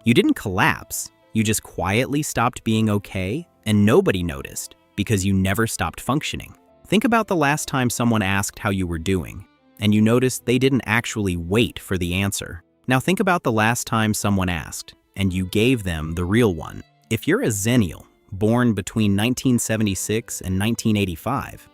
You didn't collapse, you just quietly stopped being okay, and nobody noticed because you never stopped functioning. Think about the last time someone asked how you were doing, and you noticed they didn't actually wait for the answer. Now think about the last time someone asked, and you gave them the real one. If you're a Xennial, born between 1976 and 1985,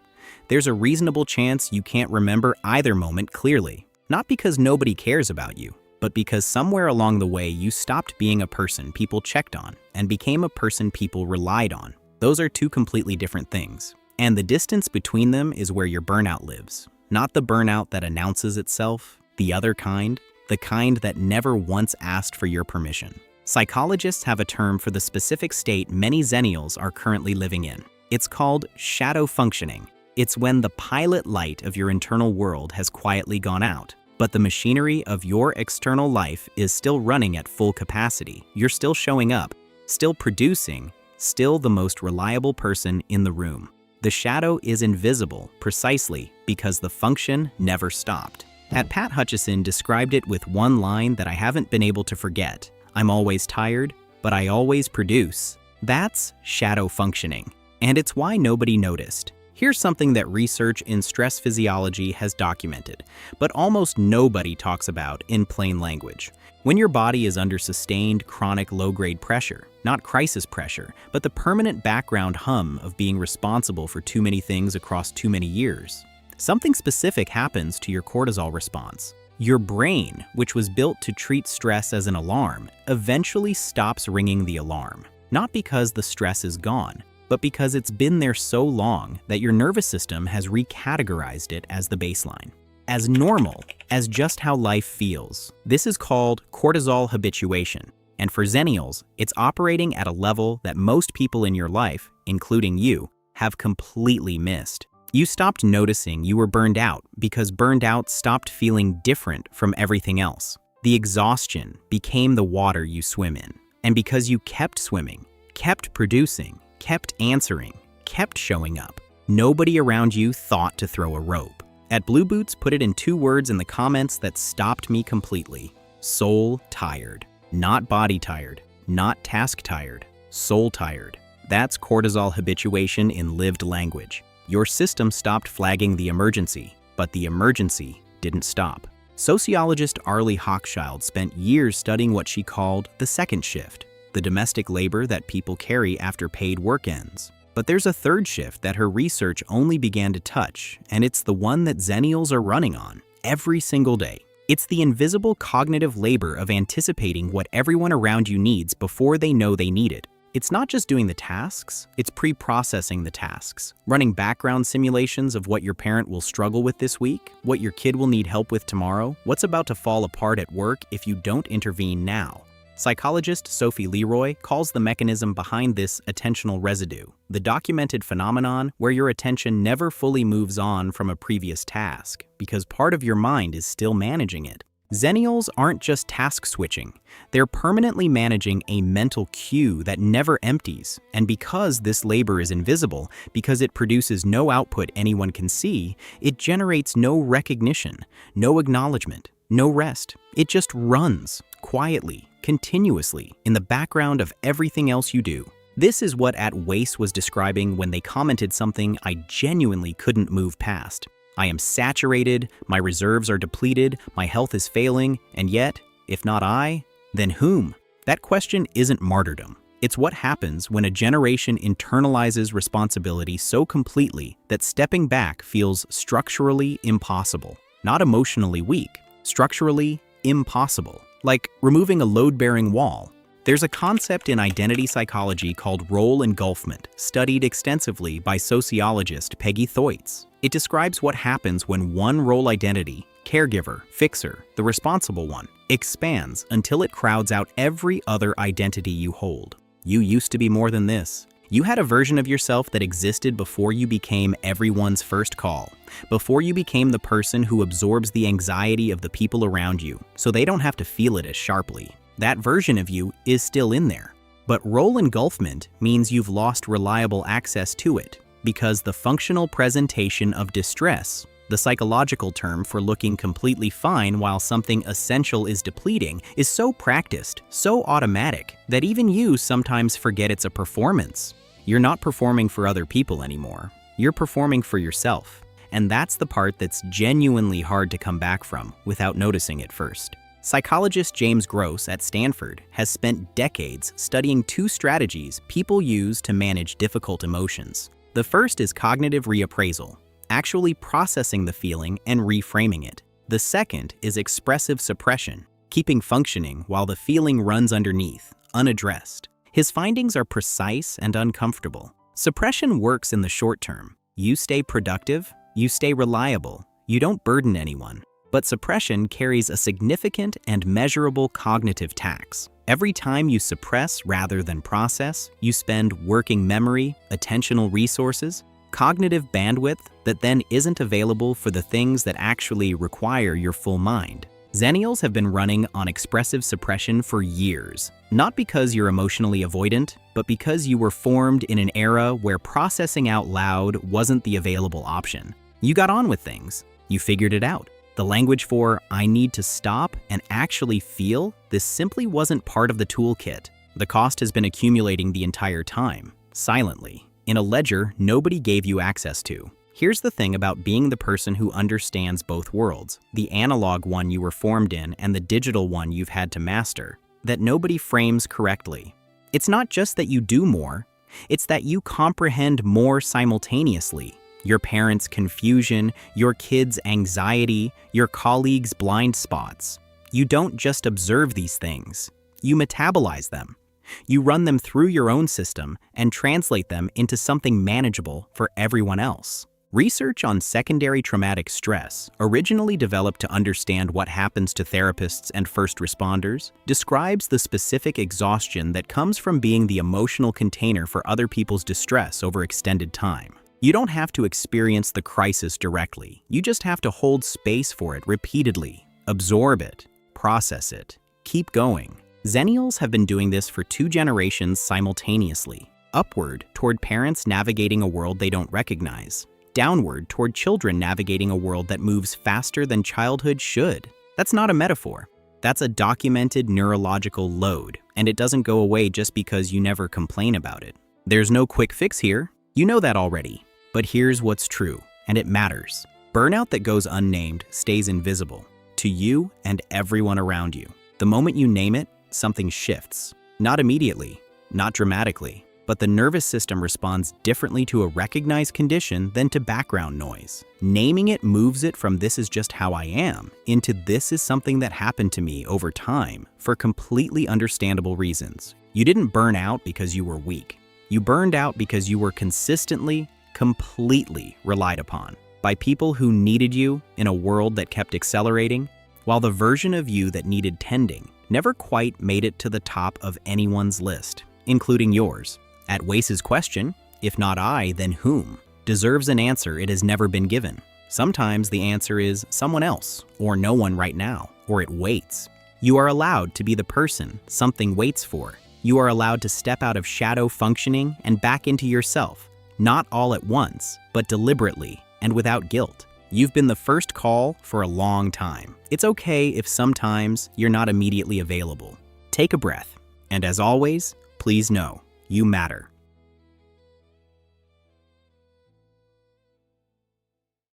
there's a reasonable chance you can't remember either moment clearly. Not because nobody cares about you, but because somewhere along the way you stopped being a person people checked on and became a person people relied on. Those are two completely different things. And the distance between them is where your burnout lives. Not the burnout that announces itself, the other kind, the kind that never once asked for your permission. Psychologists have a term for the specific state many Xennials are currently living in. It's called shadow functioning. It's when the pilot light of your internal world has quietly gone out, but the machinery of your external life is still running at full capacity. You're still showing up, still producing, still the most reliable person in the room. The shadow is invisible precisely because the function never stopped. Pat Hutchison described it with one line that I haven't been able to forget. I'm always tired, but I always produce. That's shadow functioning, and it's why nobody noticed. Here's something that research in stress physiology has documented, but almost nobody talks about in plain language. When your body is under sustained chronic low-grade pressure, not crisis pressure, but the permanent background hum of being responsible for too many things across too many years, something specific happens to your cortisol response. Your brain, which was built to treat stress as an alarm, eventually stops ringing the alarm. Not because the stress is gone, but because it's been there so long that your nervous system has recategorized it as the baseline, as normal, as just how life feels. This is called cortisol habituation. And for Xennials, it's operating at a level that most people in your life, including you, have completely missed. You stopped noticing you were burned out because burned out stopped feeling different from everything else. The exhaustion became the water you swim in. And because you kept swimming, kept producing, kept answering, kept showing up, nobody around you thought to throw a rope. At Blue Boots put it in 2 words in the comments that stopped me completely. Soul tired. Not body tired, not task tired, soul tired. That's cortisol habituation in lived language. Your system stopped flagging the emergency, but the emergency didn't stop. Sociologist Arlie Hochschild spent years studying what she called the second shift, the domestic labor that people carry after paid work ends. But there's a third shift that her research only began to touch, and it's the one that Xennials are running on every single day. It's the invisible cognitive labor of anticipating what everyone around you needs before they know they need it. It's not just doing the tasks, it's pre-processing the tasks, running background simulations of what your parent will struggle with this week, what your kid will need help with tomorrow, what's about to fall apart at work if you don't intervene now. Psychologist Sophie Leroy calls the mechanism behind this attentional residue, the documented phenomenon where your attention never fully moves on from a previous task, because part of your mind is still managing it. Xennials aren't just task switching, they're permanently managing a mental queue that never empties, and because this labor is invisible, because it produces no output anyone can see, it generates no recognition, no acknowledgement, no rest. It just runs, quietly, continuously, in the background of everything else you do. This is what At Waste was describing when they commented something I genuinely couldn't move past. I am saturated, my reserves are depleted, my health is failing, and yet, if not I, then whom? That question isn't martyrdom. It's what happens when a generation internalizes responsibility so completely that stepping back feels structurally impossible. Not emotionally weak, structurally impossible. Like removing a load-bearing wall. There's a concept in identity psychology called role engulfment, studied extensively by sociologist Peggy Thoits. It describes what happens when one role identity, caregiver, fixer, the responsible one, expands until it crowds out every other identity you hold. You used to be more than this. You had a version of yourself that existed before you became everyone's first call, before you became the person who absorbs the anxiety of the people around you, so they don't have to feel it as sharply. That version of you is still in there. But role engulfment means you've lost reliable access to it, because the functional presentation of distress The psychological term for looking completely fine while something essential is depleting is so practiced, so automatic, that even you sometimes forget it's a performance. You're not performing for other people anymore. You're performing for yourself. And that's the part that's genuinely hard to come back from without noticing it first. Psychologist James Gross at Stanford has spent decades studying two strategies people use to manage difficult emotions. The first is cognitive reappraisal, actually processing the feeling and reframing it. The second is expressive suppression, keeping functioning while the feeling runs underneath, unaddressed. His findings are precise and uncomfortable. Suppression works in the short term. You stay productive, you stay reliable, you don't burden anyone. But suppression carries a significant and measurable cognitive tax. Every time you suppress rather than process, you spend working memory, attentional resources, cognitive bandwidth that then isn't available for the things that actually require your full mind. Xennials have been running on expressive suppression for years, not because you're emotionally avoidant, but because you were formed in an era where processing out loud wasn't the available option. You got on with things. You figured it out. The language for "I need to stop and actually feel" this simply wasn't part of the toolkit. The cost has been accumulating the entire time, silently, in a ledger nobody gave you access to. Here's the thing about being the person who understands both worlds, the analog one you were formed in and the digital one you've had to master, that nobody frames correctly. It's not just that you do more, it's that you comprehend more simultaneously. Your parents' confusion, your kids' anxiety, your colleagues' blind spots. You don't just observe these things, you metabolize them. You run them through your own system and translate them into something manageable for everyone else. Research on secondary traumatic stress, originally developed to understand what happens to therapists and first responders, describes the specific exhaustion that comes from being the emotional container for other people's distress over extended time. You don't have to experience the crisis directly. You just have to hold space for it repeatedly, absorb it, process it, keep going. Xennials have been doing this for 2 generations simultaneously, upward toward parents navigating a world they don't recognize, downward toward children navigating a world that moves faster than childhood should. That's not a metaphor. That's a documented neurological load, and it doesn't go away just because you never complain about it. There's no quick fix here. You know that already. But here's what's true, and it matters. Burnout that goes unnamed stays invisible to you and everyone around you. The moment you name it, something shifts. Not immediately, not dramatically, but the nervous system responds differently to a recognized condition than to background noise. Naming it moves it from "this is just how I am" into "this is something that happened to me over time" for completely understandable reasons. You didn't burn out because you were weak. You burned out because you were consistently, completely relied upon by people who needed you in a world that kept accelerating, while the version of you that needed tending never quite made it to the top of anyone's list, including yours. At Wace's question, "If not I, then whom?" deserves an answer it has never been given. Sometimes the answer is someone else, or no one right now, or it waits. You are allowed to be the person something waits for. You are allowed to step out of shadow functioning and back into yourself. Not all at once, but deliberately and without guilt. You've been the first call for a long time. It's okay if sometimes you're not immediately available. Take a breath, and as always, please know you matter.